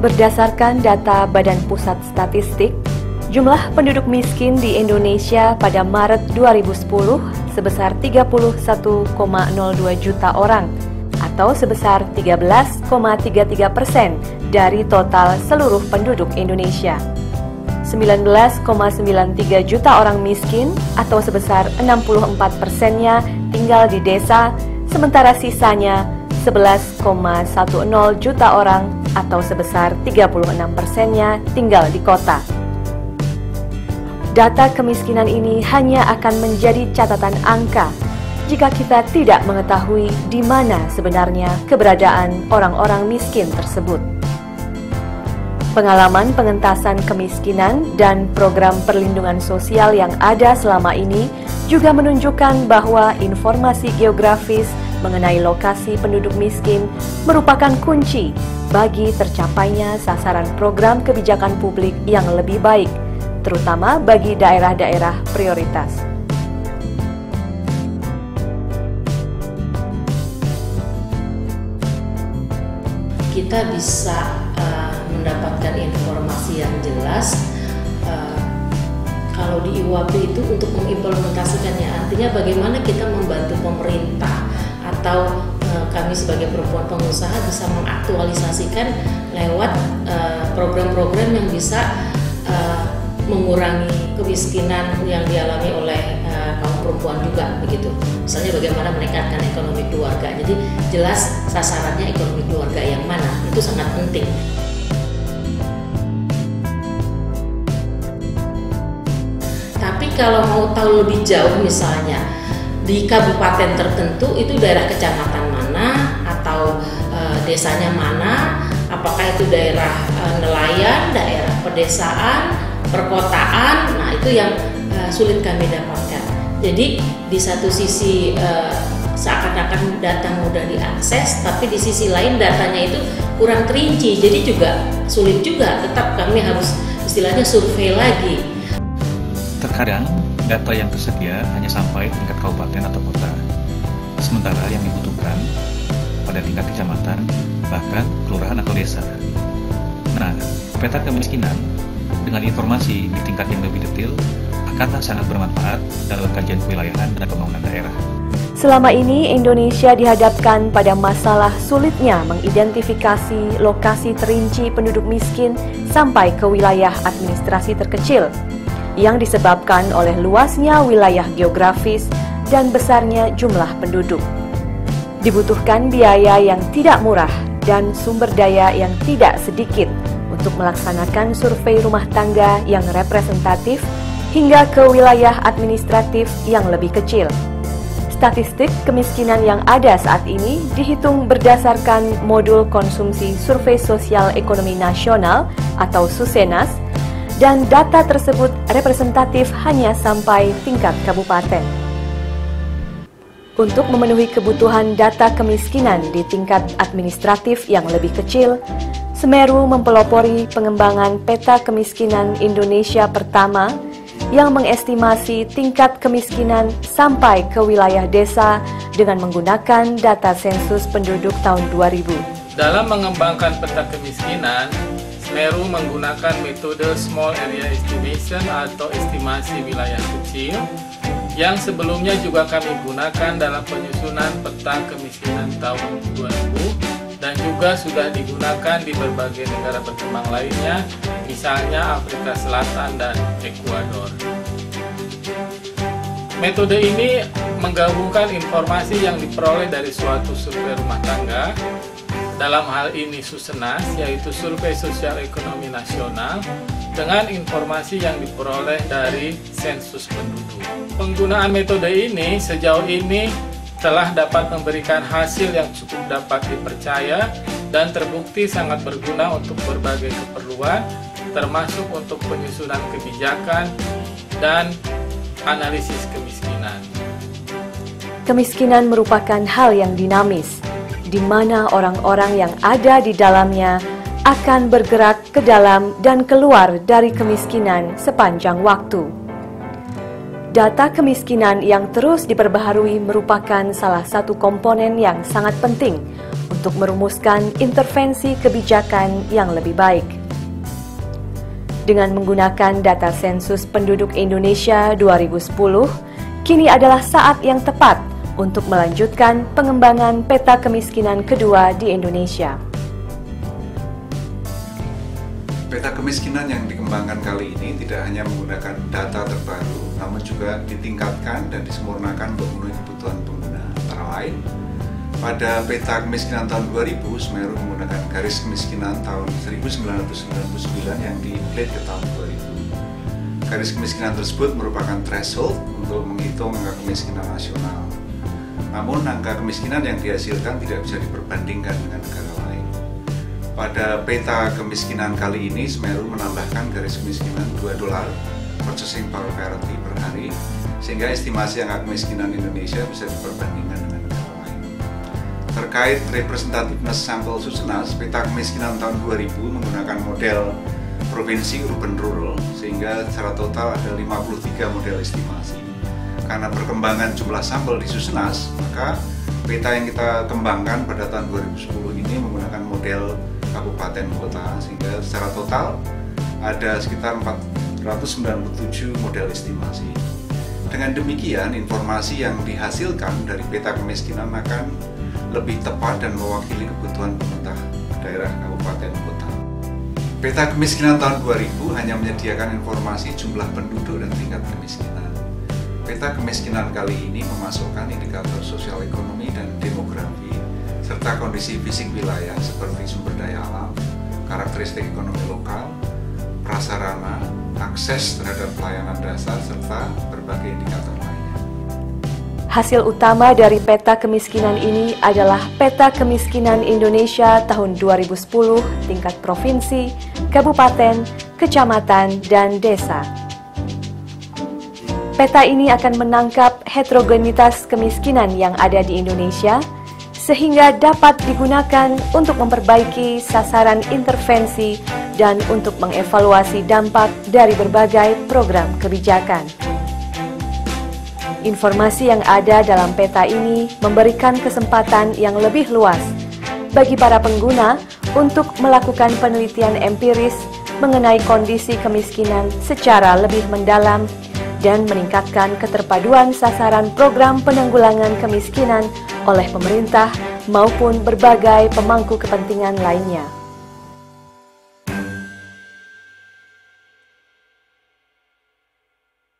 Berdasarkan data Badan Pusat Statistik, jumlah penduduk miskin di Indonesia pada Maret 2010 sebesar 31,02 juta orang atau sebesar 13,33% dari total seluruh penduduk Indonesia. 19,93 juta orang miskin atau sebesar 64%-nya tinggal di desa, sementara sisanya 11,10 juta orang atau sebesar 36%-nya tinggal di kota. Data kemiskinan ini hanya akan menjadi catatan angka jika kita tidak mengetahui di mana sebenarnya keberadaan orang-orang miskin tersebut. Pengalaman pengentasan kemiskinan dan program perlindungan sosial yang ada selama ini juga menunjukkan bahwa informasi geografis mengenai lokasi penduduk miskin merupakan kunci bagi tercapainya sasaran program kebijakan publik yang lebih baik, terutama bagi daerah-daerah prioritas. Kita bisa mendapatkan informasi yang jelas kalau di IWAP itu untuk mengimplementasikannya, artinya bagaimana kita membantu pemerintah atau kami sebagai perempuan pengusaha bisa mengaktualisasikan lewat program-program yang bisa mengurangi kemiskinan yang dialami oleh kaum perempuan juga begitu. Misalnya bagaimana meningkatkan ekonomi keluarga. Jadi jelas sasarannya ekonomi keluarga yang mana, itu sangat penting. Tapi kalau mau tahu lebih jauh, misalnya di kabupaten tertentu itu daerah kecamatan mana atau desanya mana, apakah itu daerah nelayan, daerah pedesaan, perkotaan, nah itu yang sulit kami dapatkan. Jadi di satu sisi seakan-akan data mudah diakses, tapi di sisi lain datanya itu kurang terinci, jadi juga sulit juga, tetap kami harus istilahnya survei lagi. Terkadang data yang tersedia hanya sampai tingkat kabupaten atau kota, sementara yang dibutuhkan pada tingkat kecamatan, bahkan kelurahan atau desa. Nah, peta kemiskinan dengan informasi di tingkat yang lebih detail akanlah sangat bermanfaat dalam kajian kewilayahan dan pembangunan daerah. Selama ini Indonesia dihadapkan pada masalah sulitnya mengidentifikasi lokasi terinci penduduk miskin sampai ke wilayah administrasi terkecil yang disebabkan oleh luasnya wilayah geografis dan besarnya jumlah penduduk. Dibutuhkan biaya yang tidak murah dan sumber daya yang tidak sedikit untuk melaksanakan survei rumah tangga yang representatif hingga ke wilayah administratif yang lebih kecil. Statistik kemiskinan yang ada saat ini dihitung berdasarkan modul konsumsi Survei Sosial Ekonomi Nasional atau SUSENAS, dan data tersebut representatif hanya sampai tingkat kabupaten. Untuk memenuhi kebutuhan data kemiskinan di tingkat administratif yang lebih kecil, Semeru mempelopori pengembangan peta kemiskinan Indonesia pertama yang mengestimasi tingkat kemiskinan sampai ke wilayah desa dengan menggunakan data sensus penduduk tahun 2000. Dalam mengembangkan peta kemiskinan, Semeru menggunakan metode Small Area Estimation atau estimasi wilayah kecil yang sebelumnya juga kami gunakan dalam penyusunan peta kemiskinan tahun 2000 dan juga sudah digunakan di berbagai negara berkembang lainnya, misalnya Afrika Selatan dan Ekuador. Metode ini menggabungkan informasi yang diperoleh dari suatu survei rumah tangga, dalam hal ini SUSENAS, yaitu Survei Sosial Ekonomi Nasional, dengan informasi yang diperoleh dari sensus penduduk. Penggunaan metode ini sejauh ini telah dapat memberikan hasil yang cukup dapat dipercaya dan terbukti sangat berguna untuk berbagai keperluan, termasuk untuk penyusunan kebijakan dan analisis kemiskinan. Kemiskinan merupakan hal yang dinamis, di mana orang-orang yang ada di dalamnya akan bergerak ke dalam dan keluar dari kemiskinan sepanjang waktu. Data kemiskinan yang terus diperbaharui merupakan salah satu komponen yang sangat penting untuk merumuskan intervensi kebijakan yang lebih baik. Dengan menggunakan data sensus penduduk Indonesia 2010, kini adalah saat yang tepat untuk melanjutkan pengembangan peta kemiskinan kedua di Indonesia. Peta kemiskinan yang dikembangkan kali ini tidak hanya menggunakan data terbaru, namun juga ditingkatkan dan disempurnakan untuk memenuhi kebutuhan pengguna. Antara lain, pada peta kemiskinan tahun 2000, Semeru menggunakan garis kemiskinan tahun 1999 yang di-update ke tahun 2000. Garis kemiskinan tersebut merupakan threshold untuk menghitung angka kemiskinan nasional. Namun, angka kemiskinan yang dihasilkan tidak bisa diperbandingkan dengan negara lain. Pada peta kemiskinan kali ini, Semeru menambahkan garis kemiskinan $2 purchasing power parity per hari, sehingga estimasi angka kemiskinan Indonesia bisa diperbandingkan dengan negara lain. Terkait representativeness sampel Susenas, peta kemiskinan tahun 2000 menggunakan model provinsi urban rural, sehingga secara total ada 53 model estimasi. Karena perkembangan jumlah sampel di Susenas, maka peta yang kita kembangkan pada tahun 2010 ini menggunakan model kabupaten kota, sehingga secara total ada sekitar 497 model estimasi. Dengan demikian, informasi yang dihasilkan dari peta kemiskinan akan lebih tepat dan mewakili kebutuhan pemerintah daerah kabupaten kota. Peta kemiskinan tahun 2000 hanya menyediakan informasi jumlah penduduk dan tingkat kemiskinan. Peta kemiskinan kali ini memasukkan indikator sosial ekonomi dan demografi, serta kondisi fisik wilayah seperti sumber daya alam, karakteristik ekonomi lokal, prasarana, akses terhadap pelayanan dasar, serta berbagai indikator lainnya. Hasil utama dari peta kemiskinan ini adalah peta kemiskinan Indonesia tahun 2010 tingkat provinsi, kabupaten, kecamatan, dan desa. Peta ini akan menangkap heterogenitas kemiskinan yang ada di Indonesia, sehingga dapat digunakan untuk memperbaiki sasaran intervensi dan untuk mengevaluasi dampak dari berbagai program kebijakan. Informasi yang ada dalam peta ini memberikan kesempatan yang lebih luas bagi para pengguna untuk melakukan penelitian empiris mengenai kondisi kemiskinan secara lebih mendalam dan meningkatkan keterpaduan sasaran program penanggulangan kemiskinan oleh pemerintah maupun berbagai pemangku kepentingan lainnya.